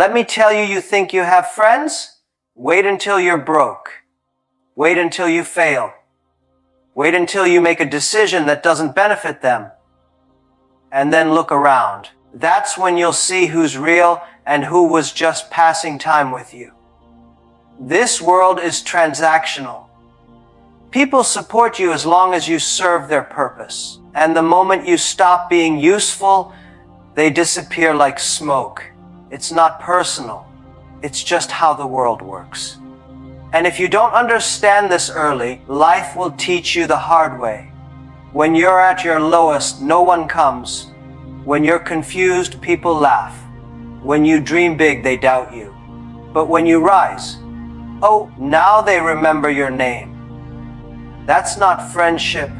Let me tell you, you think you have friends? Wait until you're broke. Wait until you fail. Wait until you make a decision that doesn't benefit them. And then look around. That's when you'll see who's real and who was just passing time with you. This world is transactional. People support you as long as you serve their purpose. And the moment you stop being useful, they disappear like smoke. It's not personal. It's just how the world works. And if you don't understand this early, life will teach you the hard way. When you're at your lowest, no one comes. When you're confused, people laugh. When you dream big, they doubt you. But when you rise, oh, now they remember your name. That's not friendship,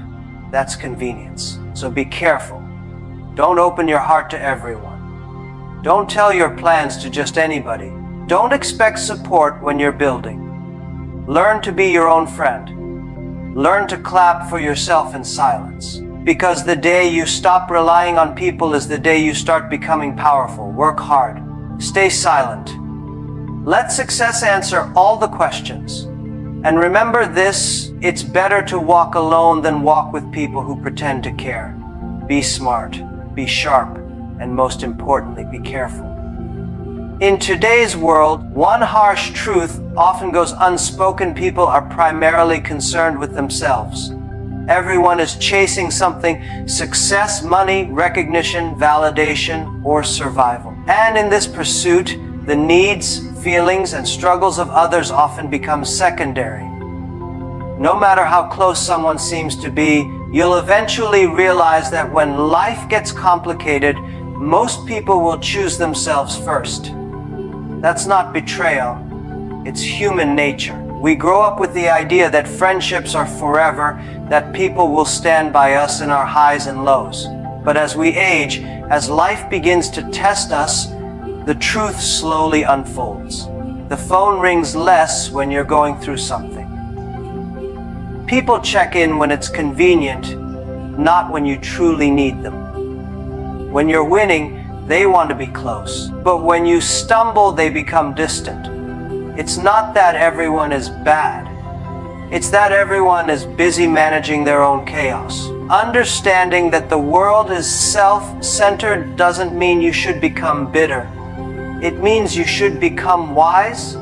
that's convenience. So be careful. Don't open your heart to everyone. Don't tell your plans to just anybody. Don't expect support when you're building. Learn to be your own friend. Learn to clap for yourself in silence. Because the day you stop relying on people is the day you start becoming powerful. Work hard. Stay silent. Let success answer all the questions. And remember this, it's better to walk alone than walk with people who pretend to care. Be smart, be sharp, and most importantly, be careful. In today's world, one harsh truth often goes unspoken. People are primarily concerned with themselves. Everyone is chasing something: success, money, recognition, validation, or survival. And in this pursuit, the needs, feelings, and struggles of others often become secondary. No matter how close someone seems to be, you'll eventually realize that when life gets complicated, most people will choose themselves first. That's not betrayal. It's human nature. We grow up with the idea that friendships are forever, that people will stand by us in our highs and lows. But as we age, as life begins to test us, the truth slowly unfolds. The phone rings less when you're going through something. People check in when it's convenient, not when you truly need them. When you're winning, they want to be close. But when you stumble, they become distant. It's not that everyone is bad. It's that everyone is busy managing their own chaos. Understanding that the world is self-centered doesn't mean you should become bitter. It means you should become wise.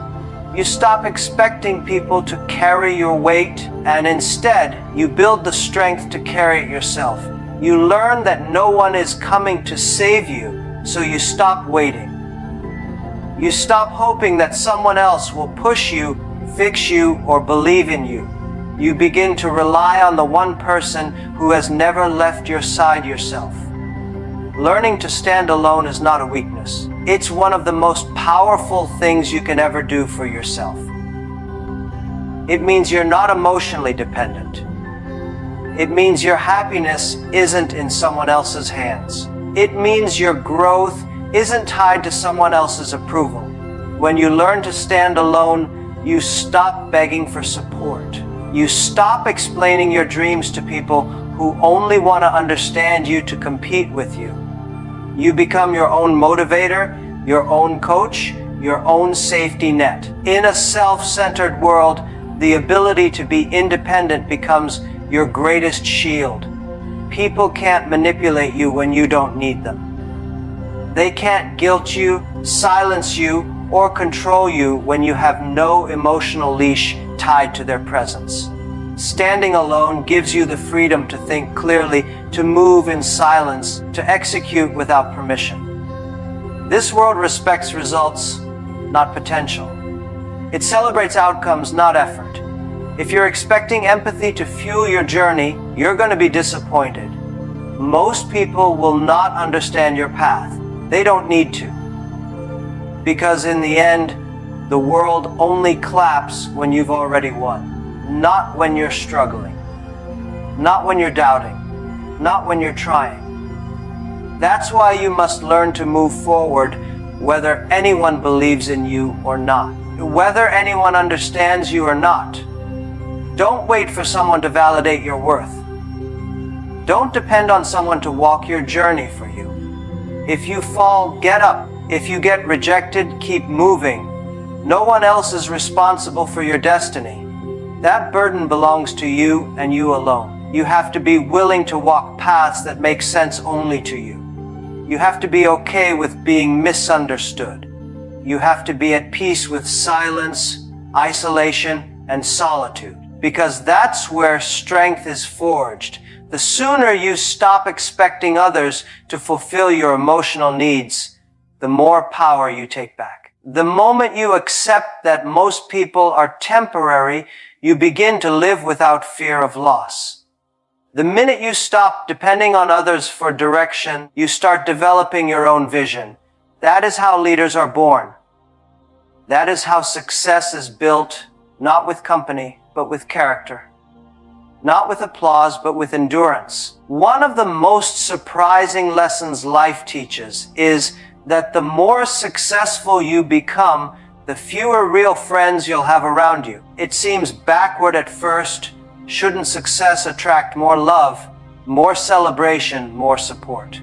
You stop expecting people to carry your weight, and instead, you build the strength to carry it yourself. You learn that no one is coming to save you, so you stop waiting. You stop hoping that someone else will push you, fix you, or believe in you. You begin to rely on the one person who has never left your side: yourself. Learning to stand alone is not a weakness. It's one of the most powerful things you can ever do for yourself. It means you're not emotionally dependent. It means your happiness isn't in someone else's hands. It means your growth isn't tied to someone else's approval. When you learn to stand alone, you stop begging for support. You stop explaining your dreams to people who only want to understand you to compete with you. You become your own motivator, your own coach, your own safety net. In a self-centered world, the ability to be independent becomes your greatest shield. People can't manipulate you when you don't need them. They can't guilt you, silence you, or control you when you have no emotional leash tied to their presence. Standing alone gives you the freedom to think clearly, to move in silence, to execute without permission. This world respects results, not potential. It celebrates outcomes, not effort. If you're expecting empathy to fuel your journey, you're going to be disappointed. Most people will not understand your path. They don't need to. Because in the end, the world only claps when you've already won. Not when you're struggling. Not when you're doubting. Not when you're trying. That's why you must learn to move forward whether anyone believes in you or not. Whether anyone understands you or not. Don't wait for someone to validate your worth. Don't depend on someone to walk your journey for you. If you fall, get up, If you get rejected, keep moving. No one else is responsible for your destiny. That burden belongs to you and you alone. You have to be willing to walk paths that make sense only to you. You have to be okay with being misunderstood. You have to be at peace with silence, isolation, and solitude, because that's where strength is forged. The sooner you stop expecting others to fulfill your emotional needs, the more power you take back. The moment you accept that most people are temporary, you begin to live without fear of loss. The minute you stop depending on others for direction, you start developing your own vision. That is how leaders are born. That is how success is built, not with company, but with character. Not with applause, but with endurance. One of the most surprising lessons life teaches is that the more successful you become, the fewer real friends you'll have around you. It seems backward at first. Shouldn't success attract more love, more celebration, more support?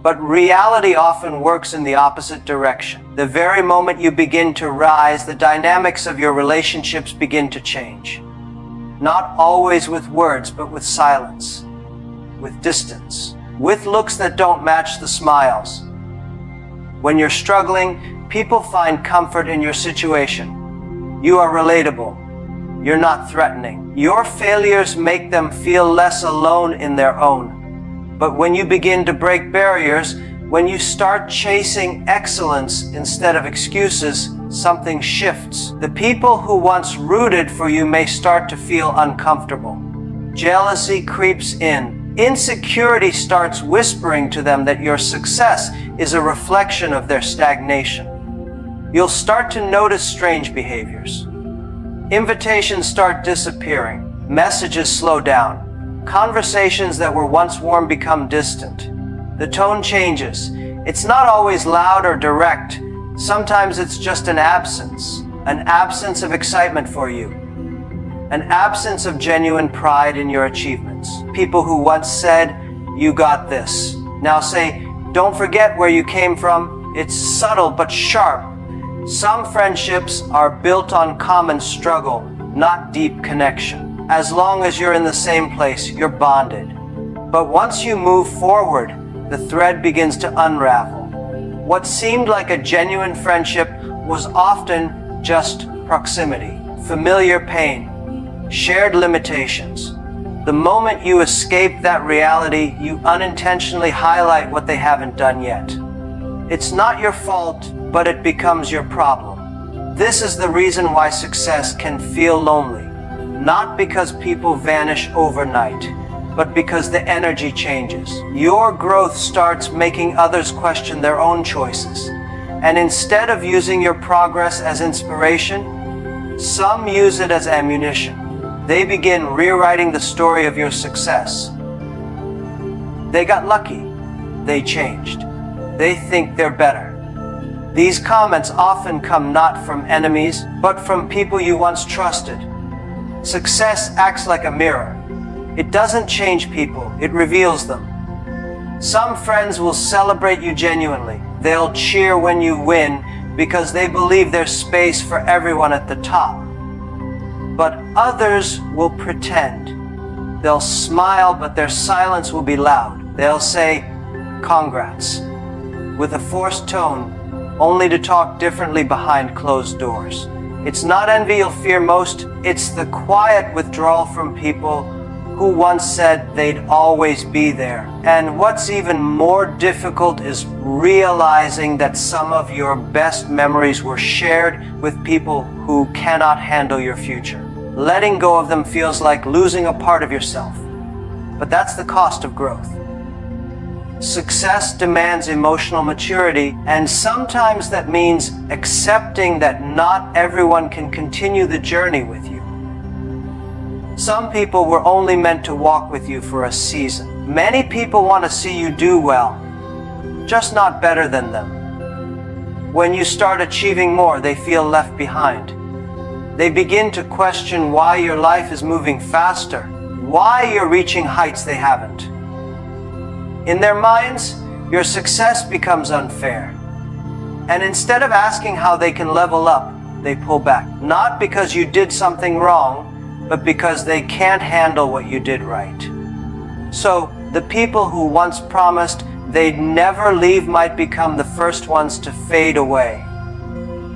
But reality often works in the opposite direction. The very moment you begin to rise, the dynamics of your relationships begin to change. Not always with words, but with silence, with distance, with looks that don't match the smiles. When you're struggling, people find comfort in your situation. You are relatable. You're not threatening. Your failures make them feel less alone in their own. But when you begin to break barriers, when you start chasing excellence instead of excuses, something shifts. The people who once rooted for you may start to feel uncomfortable. Jealousy creeps in. Insecurity starts whispering to them that your success is a reflection of their stagnation. You'll start to notice strange behaviors. Invitations start disappearing. Messages slow down. Conversations that were once warm become distant. The tone changes. It's not always loud or direct. Sometimes it's just an absence of excitement for you, an absence of genuine pride in your achievements. People who once said, "You got this," now say, "Don't forget where you came from." It's subtle but sharp. Some friendships are built on common struggle, not deep connection. As long as you're in the same place, you're bonded. But once you move forward, the thread begins to unravel. What seemed like a genuine friendship was often just proximity, familiar pain, shared limitations. The moment you escape that reality, you unintentionally highlight what they haven't done yet. It's not your fault, but it becomes your problem. This is the reason why success can feel lonely. Not because people vanish overnight, but because the energy changes. Your growth starts making others question their own choices. And instead of using your progress as inspiration, some use it as ammunition. They begin rewriting the story of your success. They got lucky. They changed. They think they're better. These comments often come not from enemies, but from people you once trusted. Success acts like a mirror. It doesn't change people, it reveals them. Some friends will celebrate you genuinely. They'll cheer when you win because they believe there's space for everyone at the top. But others will pretend. They'll smile, but their silence will be loud. They'll say, "Congrats," with a forced tone, only to talk differently behind closed doors. It's not envy you'll fear most, it's the quiet withdrawal from people who once said they'd always be there. And what's even more difficult is realizing that some of your best memories were shared with people who cannot handle your future. Letting go of them feels like losing a part of yourself. But that's the cost of growth. Success demands emotional maturity, and sometimes that means accepting that not everyone can continue the journey with you. Some people were only meant to walk with you for a season. Many people want to see you do well, just not better than them. When you start achieving more, they feel left behind. They begin to question why your life is moving faster, why you're reaching heights they haven't. In their minds, your success becomes unfair. And instead of asking how they can level up, they pull back. Not because you did something wrong, but because they can't handle what you did right. So, the people who once promised they'd never leave might become the first ones to fade away.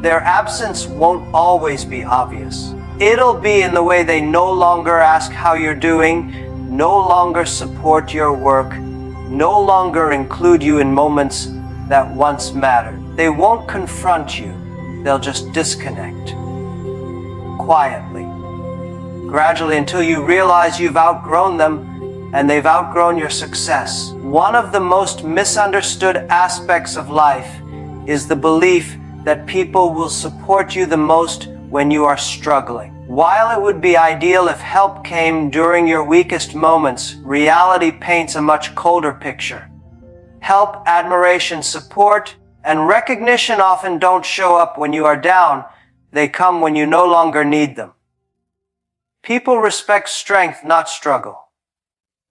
Their absence won't always be obvious. It'll be in the way they no longer ask how you're doing, no longer support your work, no longer include you in moments that once mattered. They won't confront you, they'll just disconnect. Quietly. Gradually, until you realize you've outgrown them and they've outgrown your success. One of the most misunderstood aspects of life is the belief that people will support you the most when you are struggling. While it would be ideal if help came during your weakest moments, reality paints a much colder picture. Help, admiration, support, and recognition often don't show up when you are down. They come when you no longer need them. People respect strength, not struggle.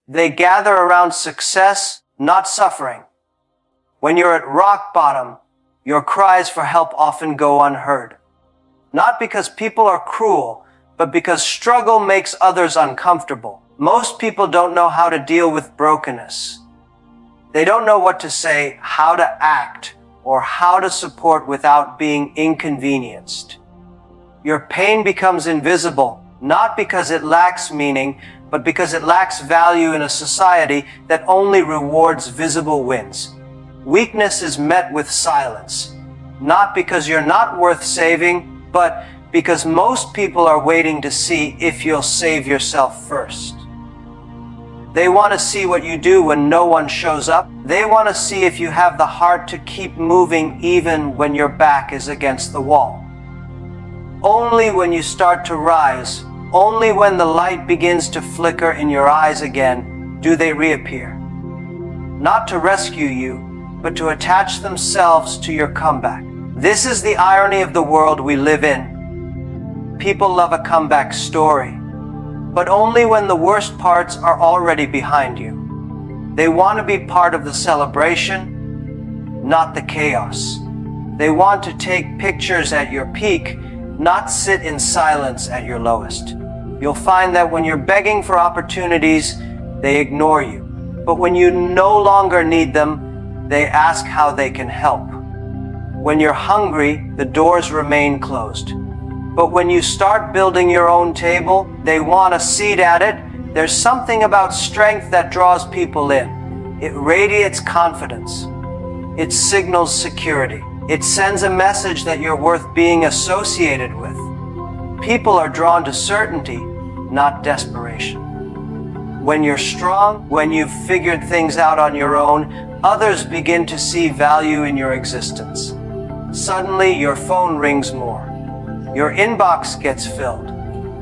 They gather around success, not suffering. When you're at rock bottom, your cries for help often go unheard. Not because people are cruel, but because struggle makes others uncomfortable. Most people don't know how to deal with brokenness. They don't know what to say, how to act, or how to support without being inconvenienced. Your pain becomes invisible, not because it lacks meaning, but because it lacks value in a society that only rewards visible wins. Weakness is met with silence, not because you're not worth saving, but because most people are waiting to see if you'll save yourself first. They want to see what you do when no one shows up. They want to see if you have the heart to keep moving even when your back is against the wall. Only when you start to rise, only when the light begins to flicker in your eyes again, do they reappear. Not to rescue you, but to attach themselves to your comeback. This is the irony of the world we live in. People love a comeback story, but only when the worst parts are already behind you. They want to be part of the celebration, not the chaos. They want to take pictures at your peak, not sit in silence at your lowest. You'll find that when you're begging for opportunities, they ignore you. But when you no longer need them, they ask how they can help. When you're hungry, the doors remain closed. But when you start building your own table, they want a seat at it. There's something about strength that draws people in. It radiates confidence. It signals security. It sends a message that you're worth being associated with. People are drawn to certainty, not desperation. When you're strong, when you've figured things out on your own, others begin to see value in your existence. Suddenly, your phone rings more. Your inbox gets filled.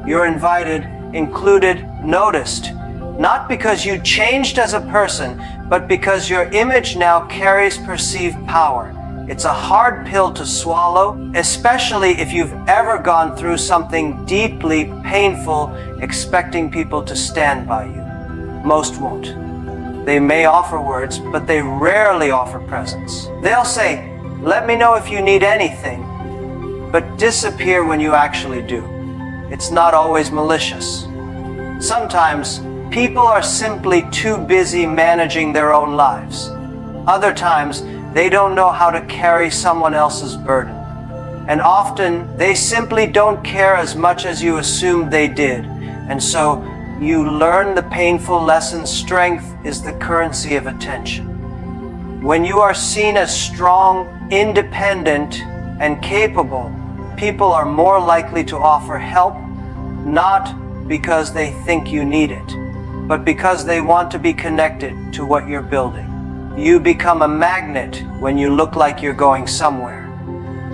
You're invited, included, noticed. Not because you changed as a person, but because your image now carries perceived power. It's a hard pill to swallow, especially if you've ever gone through something deeply painful, expecting people to stand by you. Most won't. They may offer words, but they rarely offer presence. They'll say, "Let me know if you need anything," but disappear when you actually do. It's not always malicious. Sometimes, people are simply too busy managing their own lives. Other times, they don't know how to carry someone else's burden. And often, they simply don't care as much as you assumed they did. And so, you learn the painful lesson: strength is the currency of attention. When you are seen as strong, independent, and capable, people are more likely to offer help, not because they think you need it, but because they want to be connected to what you're building. You become a magnet when you look like you're going somewhere.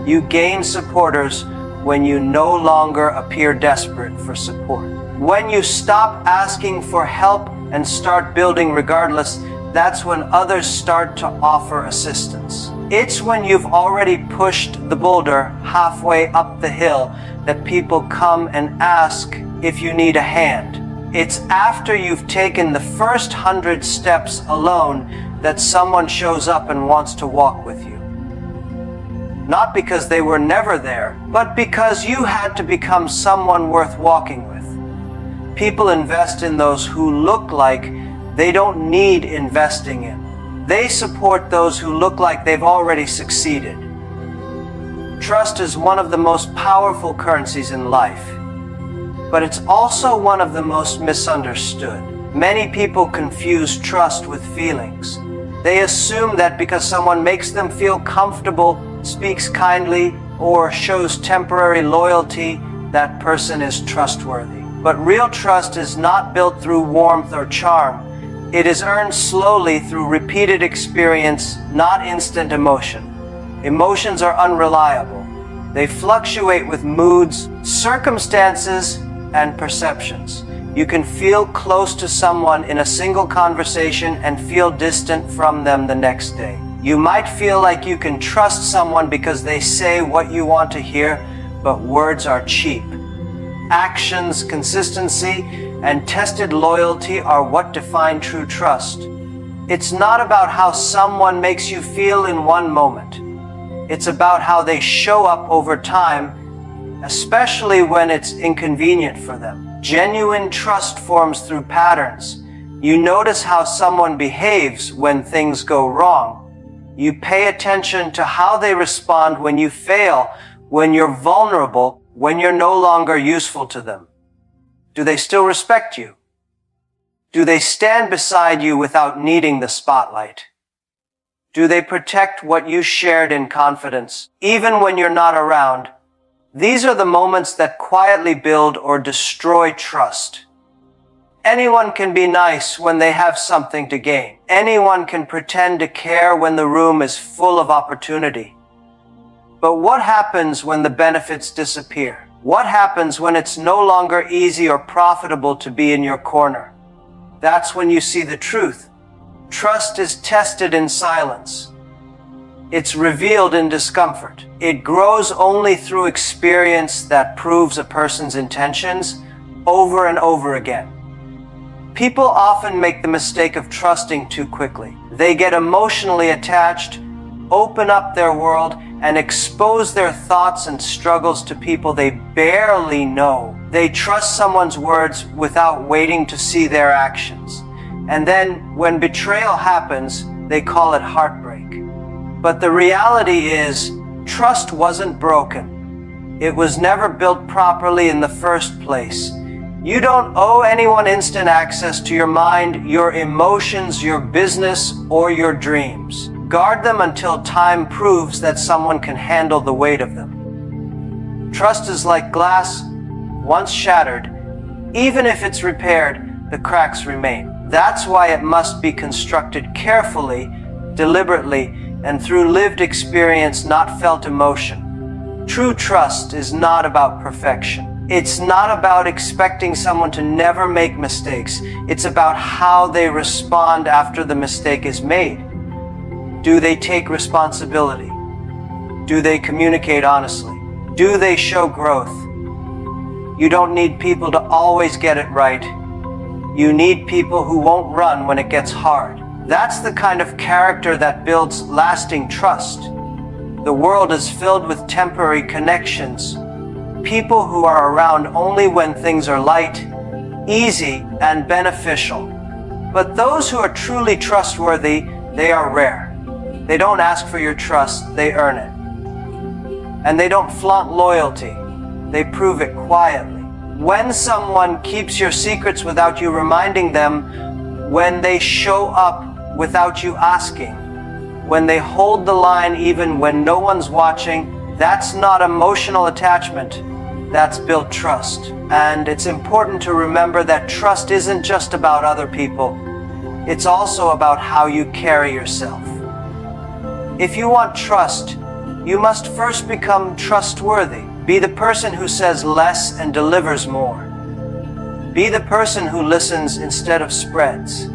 You gain supporters when you no longer appear desperate for support. When you stop asking for help and start building regardless, that's when others start to offer assistance. It's when you've already pushed the boulder halfway up the hill that people come and ask if you need a hand. It's after you've taken the first 100 steps alone that someone shows up and wants to walk with you. not because they were never there, but because you had to become someone worth walking with. People invest in those who look like they don't need investing in. They support those who look like they've already succeeded. Trust is one of the most powerful currencies in life, but it's also one of the most misunderstood. Many people confuse trust with feelings. They assume that because someone makes them feel comfortable, speaks kindly, or shows temporary loyalty, that person is trustworthy. But real trust is not built through warmth or charm. It is earned slowly through repeated experience, not instant emotion. Emotions are unreliable. They fluctuate with moods, circumstances, and perceptions. You can feel close to someone in a single conversation and feel distant from them the next day. You might feel like you can trust someone because they say what you want to hear, but words are cheap. Actions, consistency, and tested loyalty are what define true trust. It's not about how someone makes you feel in one moment. It's about how they show up over time, especially when it's inconvenient for them. Genuine trust forms through patterns. You notice how someone behaves when things go wrong. You pay attention to how they respond when you fail, when you're vulnerable, when you're no longer useful to them. Do they still respect you? Do they stand beside you without needing the spotlight? Do they protect what you shared in confidence, even when you're not around? These are the moments that quietly build or destroy trust. Anyone can be nice when they have something to gain. Anyone can pretend to care when the room is full of opportunity. But what happens when the benefits disappear? What happens when it's no longer easy or profitable to be in your corner? That's when you see the truth. Trust is tested in silence. It's revealed in discomfort. It grows only through experience that proves a person's intentions over and over again. People often make the mistake of trusting too quickly. They get emotionally attached, open up their world, and expose their thoughts and struggles to people they barely know. They trust someone's words without waiting to see their actions. And then, when betrayal happens, they call it heartbreak. But the reality is, trust wasn't broken. It was never built properly in the first place. You don't owe anyone instant access to your mind, your emotions, your business, or your dreams. Guard them until time proves that someone can handle the weight of them. Trust is like glass. Once shattered, even if it's repaired, the cracks remain. That's why it must be constructed carefully, deliberately, and through lived experience, not felt emotion. True trust is not about perfection. It's not about expecting someone to never make mistakes. It's about how they respond after the mistake is made. Do they take responsibility? Do they communicate honestly? Do they show growth? You don't need people to always get it right. You need people who won't run when it gets hard. That's the kind of character that builds lasting trust. The world is filled with temporary connections. People who are around only when things are light, easy, and beneficial. But those who are truly trustworthy, they are rare. They don't ask for your trust, they earn it. And they don't flaunt loyalty, they prove it quietly. When someone keeps your secrets without you reminding them, when they show up without you asking, when they hold the line even when no one's watching, that's not emotional attachment, that's built trust. And it's important to remember that trust isn't just about other people, it's also about how you carry yourself. If you want trust, you must first become trustworthy. Be the person who says less and delivers more. Be the person who listens instead of spreads.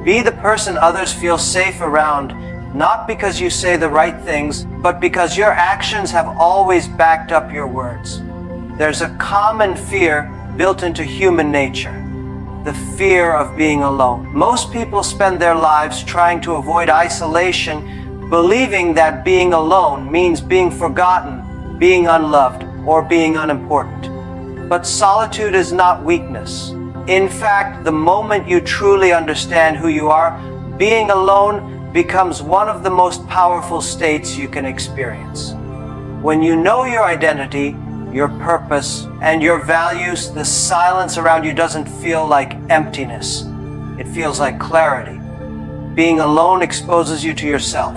Be the person others feel safe around, not because you say the right things, but because your actions have always backed up your words. There's a common fear built into human nature, the fear of being alone. Most people spend their lives trying to avoid isolation believing that being alone means being forgotten, being unloved, or being unimportant. But solitude is not weakness. In fact, the moment you truly understand who you are, being alone becomes one of the most powerful states you can experience. When you know your identity, your purpose, and your values, the silence around you doesn't feel like emptiness. It feels like clarity. Being alone exposes you to yourself.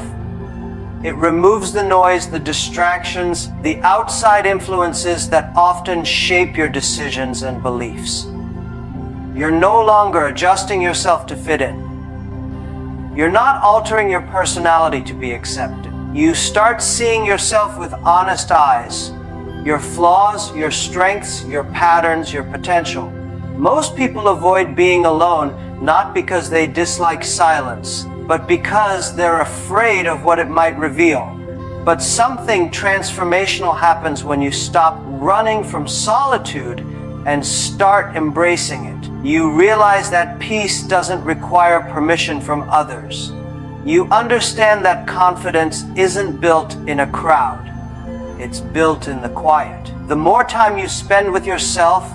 It removes the noise, the distractions, the outside influences that often shape your decisions and beliefs. You're no longer adjusting yourself to fit in. You're not altering your personality to be accepted. You start seeing yourself with honest eyes. Your flaws, your strengths, your patterns, your potential. Most people avoid being alone not because they dislike silence, but because they're afraid of what it might reveal. But something transformational happens when you stop running from solitude and start embracing it. You realize that peace doesn't require permission from others. You understand that confidence isn't built in a crowd. It's built in the quiet. The more time you spend with yourself,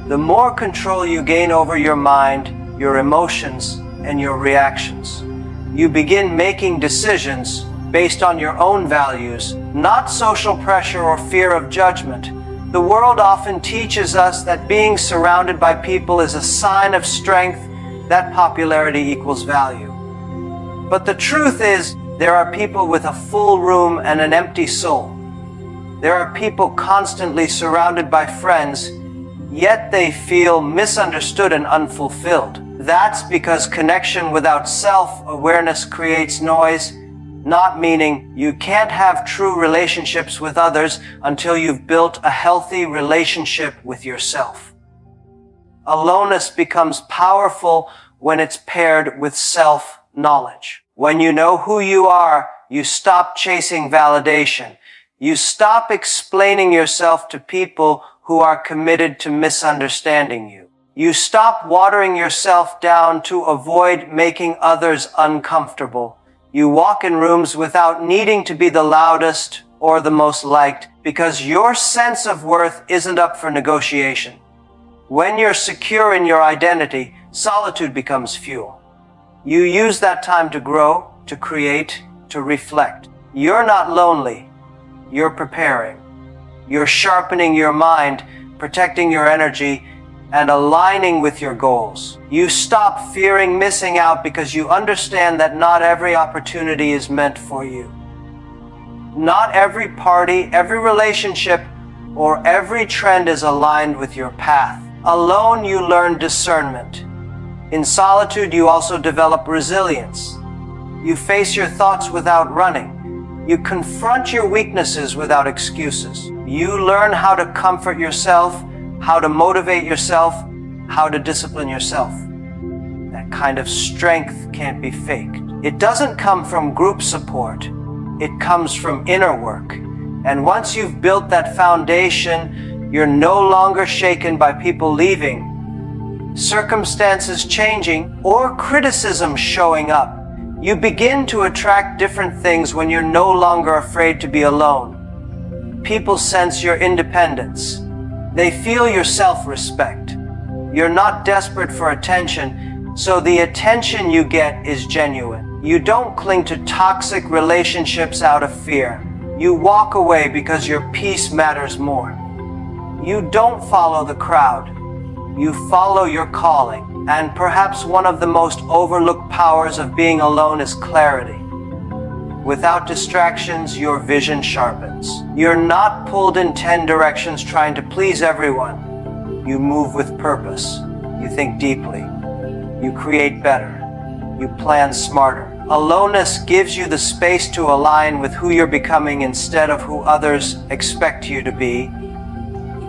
the more control you gain over your mind, your emotions, and your reactions. You begin making decisions based on your own values, not social pressure or fear of judgment. The world often teaches us that being surrounded by people is a sign of strength, that popularity equals value. But the truth is, there are people with a full room and an empty soul. There are people constantly surrounded by friends, yet they feel misunderstood and unfulfilled. That's because connection without self-awareness creates noise, not meaning. You can't have true relationships with others until you've built a healthy relationship with yourself. Aloneness becomes powerful when it's paired with self-knowledge. When you know who you are, you stop chasing validation. You stop explaining yourself to people who are committed to misunderstanding you. You stop watering yourself down to avoid making others uncomfortable. You walk in rooms without needing to be the loudest or the most liked because your sense of worth isn't up for negotiation. When you're secure in your identity, solitude becomes fuel. You use that time to grow, to create, to reflect. You're not lonely. You're preparing. You're sharpening your mind, protecting your energy, and aligning with your goals. You stop fearing missing out because you understand that not every opportunity is meant for you. Not every party, every relationship, or every trend is aligned with your path. Alone, you learn discernment. In solitude, you also develop resilience. You face your thoughts without running. You confront your weaknesses without excuses. You learn how to comfort yourself, how to motivate yourself, how to discipline yourself. That kind of strength can't be faked. It doesn't come from group support. It comes from inner work. And once you've built that foundation, you're no longer shaken by people leaving, circumstances changing, or criticism showing up. You begin to attract different things when you're no longer afraid to be alone. People sense your independence. They feel your self-respect. You're not desperate for attention, so the attention you get is genuine. You don't cling to toxic relationships out of fear. You walk away because your peace matters more. You don't follow the crowd. You follow your calling. And perhaps one of the most overlooked powers of being alone is clarity. Without distractions, your vision sharpens. You're not pulled in 10 directions trying to please everyone. You move with purpose. You think deeply. You create better. You plan smarter. Aloneness gives you the space to align with who you're becoming instead of who others expect you to be.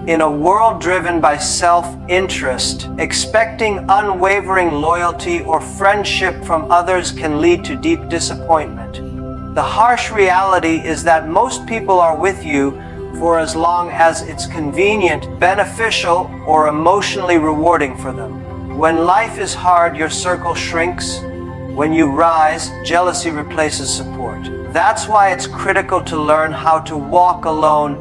In a world driven by self-interest, expecting unwavering loyalty or friendship from others can lead to deep disappointment. The harsh reality is that most people are with you for as long as it's convenient, beneficial, or emotionally rewarding for them. When life is hard, your circle shrinks. When you rise, jealousy replaces support. That's why it's critical to learn how to walk alone,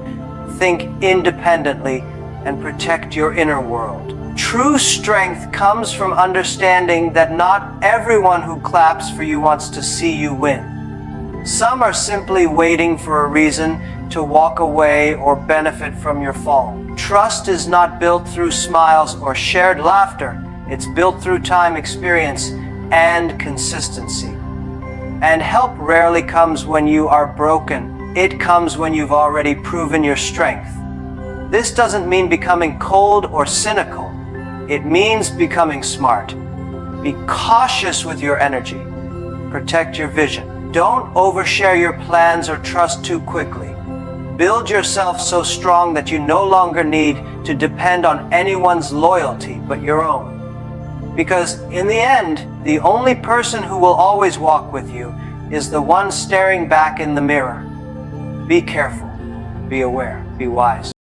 think independently, and protect your inner world. True strength comes from understanding that not everyone who claps for you wants to see you win. Some are simply waiting for a reason to walk away or benefit from your fall. Trust is not built through smiles or shared laughter. It's built through time, experience, and consistency. And help rarely comes when you are broken. It comes when you've already proven your strength. This doesn't mean becoming cold or cynical. It means becoming smart. Be cautious with your energy. Protect your vision. Don't overshare your plans or trust too quickly. Build yourself so strong that you no longer need to depend on anyone's loyalty but your own. Because in the end, the only person who will always walk with you is the one staring back in the mirror. Be careful, be aware, be wise.